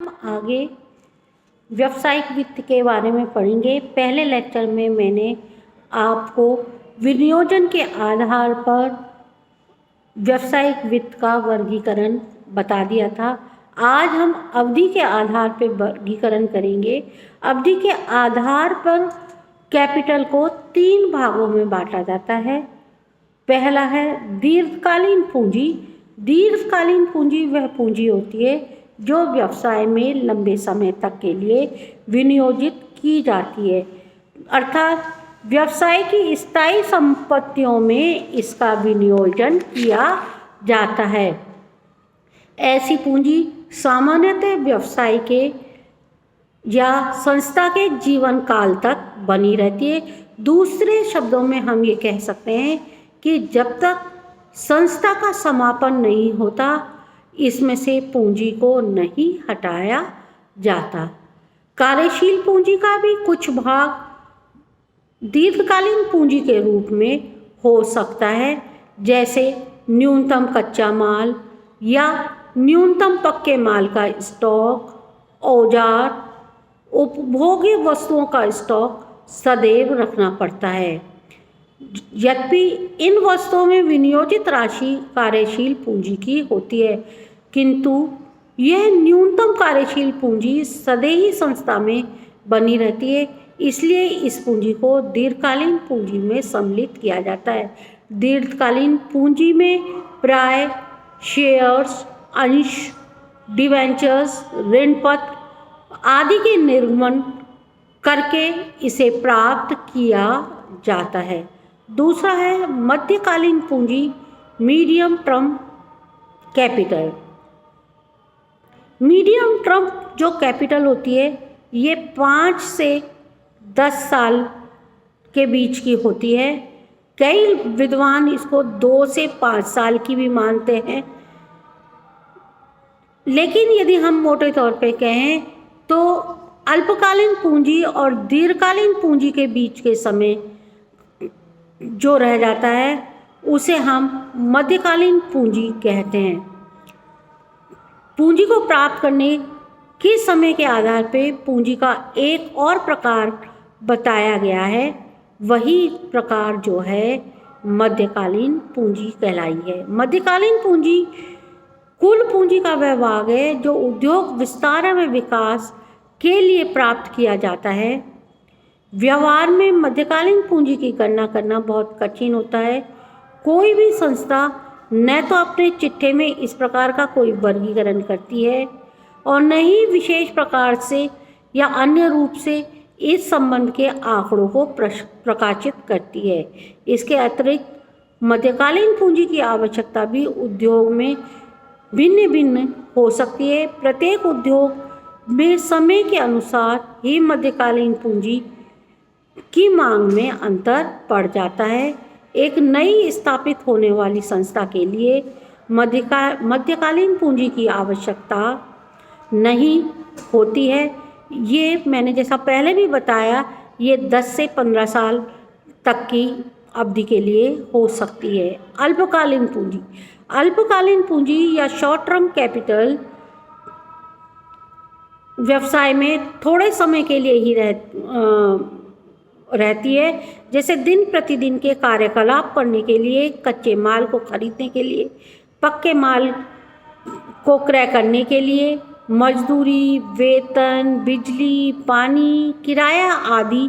हम आगे व्यावसायिक वित्त के बारे में पढ़ेंगे। पहले लेक्चर में मैंने आपको विनियोजन के आधार पर व्यावसायिक वित्त का वर्गीकरण बता दिया था। आज हम अवधि के आधार पर वर्गीकरण करेंगे। अवधि के आधार पर कैपिटल को 3 भागों में बांटा जाता है। पहला है दीर्घकालीन पूंजी। दीर्घकालीन पूंजी वह पूंजी होती है जो व्यवसाय में लंबे समय तक के लिए विनियोजित की जाती है, अर्थात व्यवसाय की स्थायी संपत्तियों में इसका विनियोजन किया जाता है। ऐसी पूंजी सामान्यतः व्यवसाय के या संस्था के जीवन काल तक बनी रहती है। दूसरे शब्दों में हम ये कह सकते हैं कि जब तक संस्था का समापन नहीं होता, इसमें से पूंजी को नहीं हटाया जाता। कार्यशील पूंजी का भी कुछ भाग दीर्घकालीन पूंजी के रूप में हो सकता है, जैसे न्यूनतम कच्चा माल या न्यूनतम पक्के माल का स्टॉक, औजार, उपभोग्य वस्तुओं का स्टॉक सदैव रखना पड़ता है। यद्यपि इन वस्तुओं में विनियोजित राशि कार्यशील पूंजी की होती है, किंतु यह न्यूनतम कार्यशील पूंजी सदैव ही संस्था में बनी रहती है, इसलिए इस पूंजी को दीर्घकालीन पूंजी में सम्मिलित किया जाता है। दीर्घकालीन पूंजी में प्राय शेयर्स, अंश, डिवेंचर्स, ऋणपत्र आदि के निर्गमन करके इसे प्राप्त किया जाता है। दूसरा है मध्यकालीन पूंजी, medium term capital. Medium term जो कैपिटल होती है, ये 5 से 10 साल के बीच की होती है। कई विद्वान इसको 2 से 5 साल की भी मानते हैं, लेकिन यदि हम मोटे तौर पे कहें तो अल्पकालीन पूंजी और दीर्घकालीन पूंजी के बीच के समय जो रह जाता है उसे हम मध्यकालीन पूंजी कहते हैं। पूंजी को प्राप्त करने के समय के आधार पर पूंजी का एक और प्रकार बताया गया है, वही प्रकार जो है मध्यकालीन पूंजी कहलाई है। मध्यकालीन पूंजी कुल पूंजी का वह भाग है जो उद्योग विस्तार एवं विकास के लिए प्राप्त किया जाता है। व्यवहार में मध्यकालीन पूंजी की गणना करना बहुत कठिन होता है। कोई भी संस्था न तो अपने चिट्ठे में इस प्रकार का कोई वर्गीकरण करती है और न ही विशेष प्रकार से या अन्य रूप से इस संबंध के आंकड़ों को प्रकाशित करती है। इसके अतिरिक्त मध्यकालीन पूंजी की आवश्यकता भी उद्योग में भिन्न भिन्न हो सकती है। प्रत्येक उद्योग में समय के अनुसार ही मध्यकालीन पूंजी की मांग में अंतर पड़ जाता है। एक नई स्थापित होने वाली संस्था के लिए मध्यकालीन पूंजी की आवश्यकता नहीं होती है। ये मैंने जैसा पहले भी बताया, ये 10 से 15 साल तक की अवधि के लिए हो सकती है। अल्पकालीन पूंजी, अल्पकालीन पूंजी या शॉर्ट टर्म कैपिटल व्यवसाय में थोड़े समय के लिए ही रहती है, जैसे दिन प्रतिदिन के कार्यकलाप करने के लिए, कच्चे माल को खरीदने के लिए, पक्के माल को क्रय करने के लिए, मजदूरी, वेतन, बिजली, पानी, किराया आदि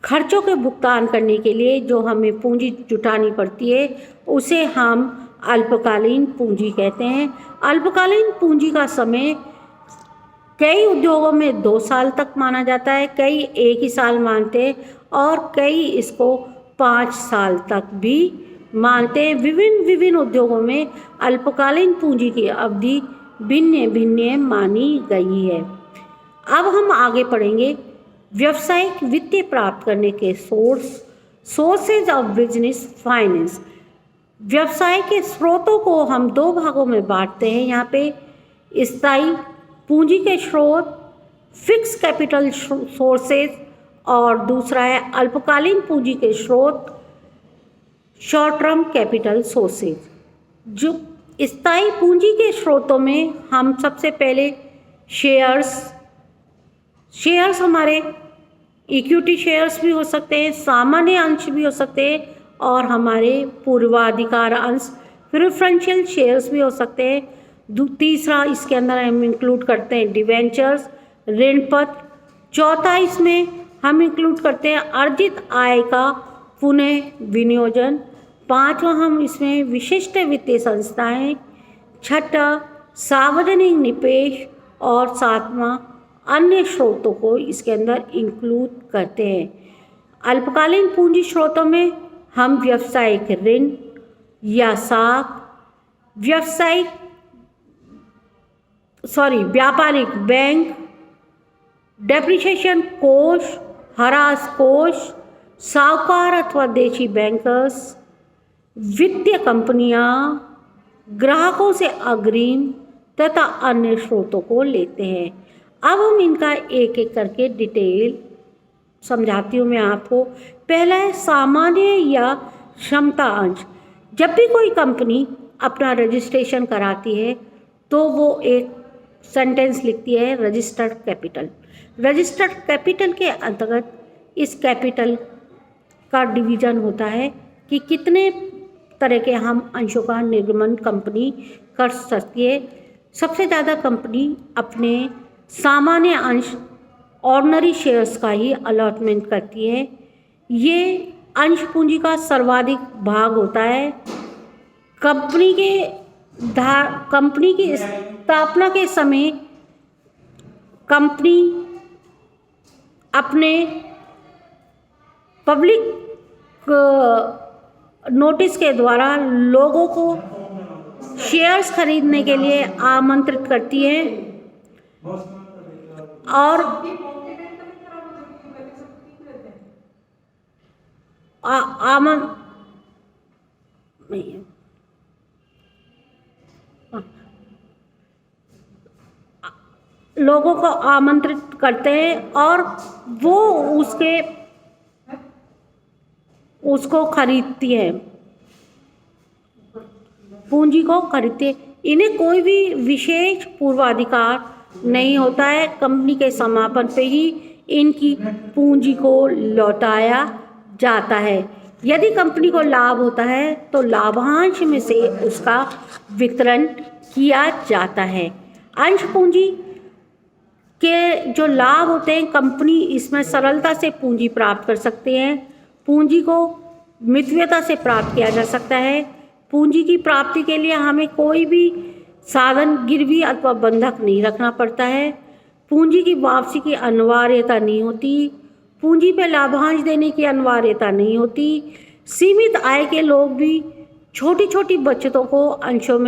खर्चों के भुगतान करने के लिए जो हमें पूंजी जुटानी पड़ती है, उसे हम अल्पकालीन पूंजी कहते हैं। अल्पकालीन पूंजी का समय कई उद्योगों में 2 साल तक माना जाता है, कई 1 ही साल मानते हैं और कई इसको 5 साल तक भी मानते हैं। विभिन्न उद्योगों में अल्पकालीन पूंजी की अवधि भिन्न भिन्न मानी गई है। अब हम आगे पढ़ेंगे व्यावसायिक वित्त प्राप्त करने के सोर्सेज ऑफ बिजनेस फाइनेंस। व्यवसाय के स्रोतों को हम 2 भागों में बांटते हैं। यहाँ पे स्थायी पूंजी के स्रोत, फिक्स कैपिटल सोर्सेज, और दूसरा है अल्पकालीन पूंजी के स्रोत, शॉर्ट टर्म कैपिटल सोर्सेज। जो स्थायी पूंजी के स्रोतों में हम सबसे पहले शेयर्स, शेयर्स हमारे इक्विटी शेयर्स भी हो सकते हैं, सामान्य अंश भी हो सकते हैं, और हमारे पूर्वाधिकार अंश प्रेफरेंशियल शेयर्स भी हो सकते हैं। तीसरा इसके अंदर हम इंक्लूड करते हैं डिवेंचर्स, ऋण पत्र। चौथा इसमें हम इंक्लूड करते हैं अर्जित आय का पुनः विनियोजन। पांचवा हम इसमें विशिष्ट वित्तीय संस्थाएं। छठा सार्वजनिक निवेश, और सातवां अन्य स्रोतों को इसके अंदर इंक्लूड करते हैं। अल्पकालीन पूंजी स्रोतों में हम व्यावसायिक ऋण या साख, व्यापारिक बैंक, डेप्रिसिएशन कोष, हरास कोष, साहूकार अथवा देशी बैंकर्स, वित्तीय कंपनियां, ग्राहकों से अग्रिम तथा अन्य स्रोतों को लेते हैं। अब हम इनका एक एक करके डिटेल समझाती हूँ मैं आपको। पहला है सामान्य या क्षमता अंश। जब भी कोई कंपनी अपना रजिस्ट्रेशन कराती है तो वो एक सेंटेंस लिखती है रजिस्टर्ड कैपिटल। रजिस्टर्ड कैपिटल के अंतर्गत इस कैपिटल का डिवीज़न होता है कि कितने तरह के हम अंशों का निर्गमन कंपनी कर सकती है। सबसे ज़्यादा कंपनी अपने सामान्य अंश ऑर्डिनरी शेयर्स का ही अलॉटमेंट करती है। ये अंश पूंजी का सर्वाधिक भाग होता है। कंपनी की स्थापना के समय कंपनी अपने पब्लिक नोटिस के द्वारा लोगों को शेयर्स खरीदने के लिए आमंत्रित करती है और लोगों को आमंत्रित करते हैं और वो उसको खरीदती है, पूंजी को खरीदते। इन्हें कोई भी विशेष पूर्वाधिकार नहीं होता है। कंपनी के समापन पे ही इनकी पूंजी को लौटाया जाता है। यदि कंपनी को लाभ होता है तो लाभांश में से उसका वितरण किया जाता है। अंश पूंजी के जो लाभ होते हैं, कंपनी इसमें सरलता से पूंजी प्राप्त कर सकते हैं। पूंजी को मितव्ययता से प्राप्त किया जा सकता है। पूंजी की प्राप्ति के लिए हमें कोई भी साधन गिरवी अथवा बंधक नहीं रखना पड़ता है। पूंजी की वापसी की अनिवार्यता नहीं होती। पूंजी पर लाभांश देने की अनिवार्यता नहीं होती। सीमित आय के लोग भी छोटी छोटी बचतों को अंशों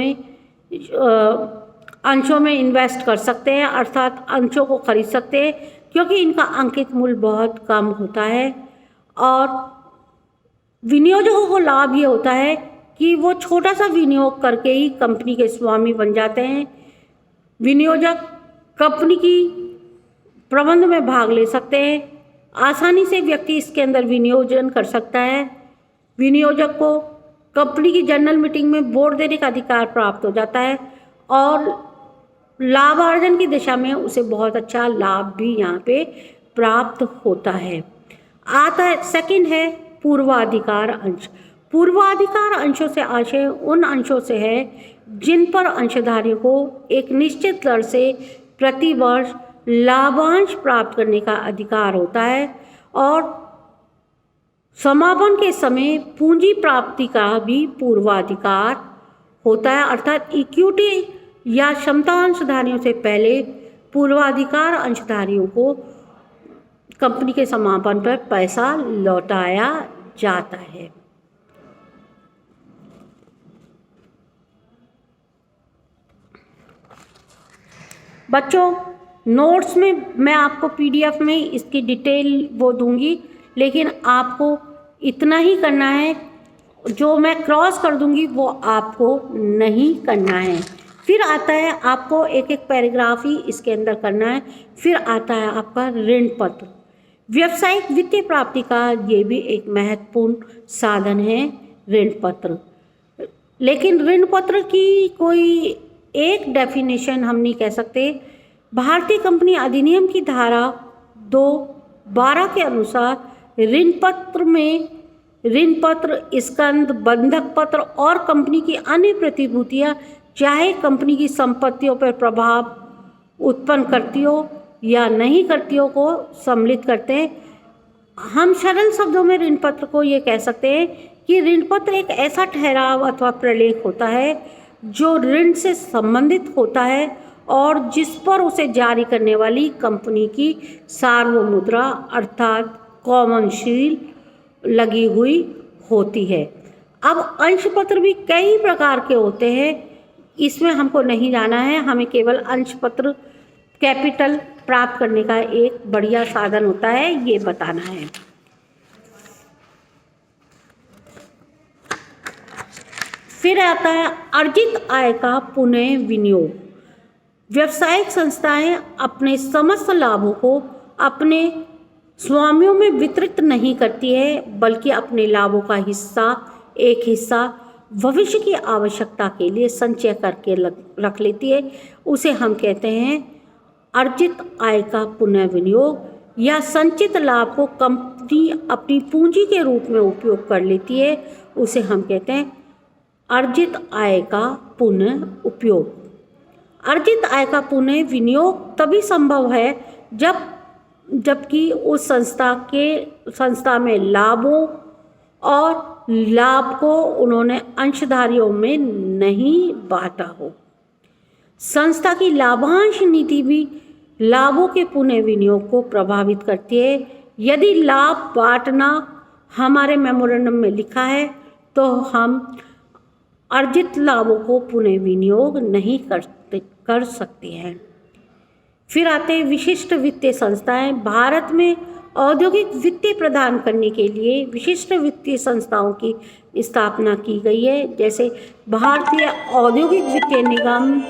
में इन्वेस्ट कर सकते हैं, अर्थात अंशों को खरीद सकते हैं, क्योंकि इनका अंकित मूल्य बहुत कम होता है। और विनियोजकों को लाभ ये होता है कि वो छोटा सा विनियोग करके ही कंपनी के स्वामी बन जाते हैं। विनियोजक कंपनी की प्रबंध में भाग ले सकते हैं। आसानी से व्यक्ति इसके अंदर विनियोजन कर सकता है। विनियोजक को कंपनी की जनरल मीटिंग में वोट देने का अधिकार प्राप्त हो जाता है और लाभार्जन की दिशा में उसे बहुत अच्छा लाभ भी यहाँ पे प्राप्त होता है। आता है सेकंड है पूर्वाधिकार अंश। पूर्वाधिकार अंशों से आशय उन अंशों से है जिन पर अंशधारियों को एक निश्चित दर से प्रति वर्ष लाभांश प्राप्त करने का अधिकार होता है और समापन के समय पूंजी प्राप्ति का भी पूर्वाधिकार होता है, अर्थात इक्विटी या क्षमता अंशधारियों से पहले पूर्वाधिकार अंशधारियों को कंपनी के समापन पर पैसा लौटाया जाता है। बच्चों, नोट्स में मैं आपको पीडीएफ में इसकी डिटेल वो दूंगी, लेकिन आपको इतना ही करना है, जो मैं क्रॉस कर दूंगी वो आपको नहीं करना है। फिर आता है आपको एक एक पैराग्राफ ही इसके अंदर करना है। फिर आता है आपका ऋण पत्र। व्यावसायिक वित्तीय प्राप्ति का ये भी एक महत्वपूर्ण साधन है ऋण पत्र। लेकिन ऋण पत्र की कोई एक डेफिनेशन हम नहीं कह सकते। भारतीय कंपनी अधिनियम की धारा 2(12) के अनुसार ऋण पत्र, स्कंद, बंधक पत्र और कंपनी की अन्य प्रतिभूतियां चाहे कंपनी की संपत्तियों पर प्रभाव उत्पन्न करती हो या नहीं करती हो को सम्मिलित करते हैं। हम सरल शब्दों में ऋण पत्र को ये कह सकते हैं कि ऋण पत्र एक ऐसा ठहराव अथवा प्रलेख होता है जो ऋण से संबंधित होता है और जिस पर उसे जारी करने वाली कंपनी की सार्वमुद्रा अर्थात कॉमन सील लगी हुई होती है। अब अंश पत्र भी कई प्रकार के होते हैं, इसमें हमको नहीं जाना है, हमें केवल अंश पत्र कैपिटल प्राप्त करने का एक बढ़िया साधन होता है ये बताना है। फिर आता है अर्जित आय का पुनः विनियोग। व्यावसायिक संस्थाएं अपने समस्त लाभों को अपने स्वामियों में वितरित नहीं करती है, बल्कि अपने लाभों का एक हिस्सा भविष्य की आवश्यकता के लिए संचय करके रख लेती है। उसे हम कहते हैं अर्जित आय का पुनः विनियोग। या संचित लाभ को कंपनी अपनी पूंजी के रूप में उपयोग कर लेती है, उसे हम कहते हैं अर्जित आय का पुनः उपयोग। अर्जित आय का पुनः विनियोग तभी संभव है जबकि उस संस्था में लाभों और लाभ को उन्होंने अंशधारियों में नहीं बांटा हो। संस्था की लाभांश नीति भी लाभों के पुनः विनियोग को प्रभावित करती है। यदि लाभ बांटना हमारे मेमोरेंडम में लिखा है तो हम अर्जित लाभों को पुनः विनियोग नहीं कर सकते हैं। फिर आते हैं विशिष्ट वित्तीय संस्थाएं। भारत में औद्योगिक वित्तीय प्रदान करने के लिए विशिष्ट वित्तीय संस्थाओं की स्थापना की गई है, जैसे भारतीय औद्योगिक वित्तीय निगम,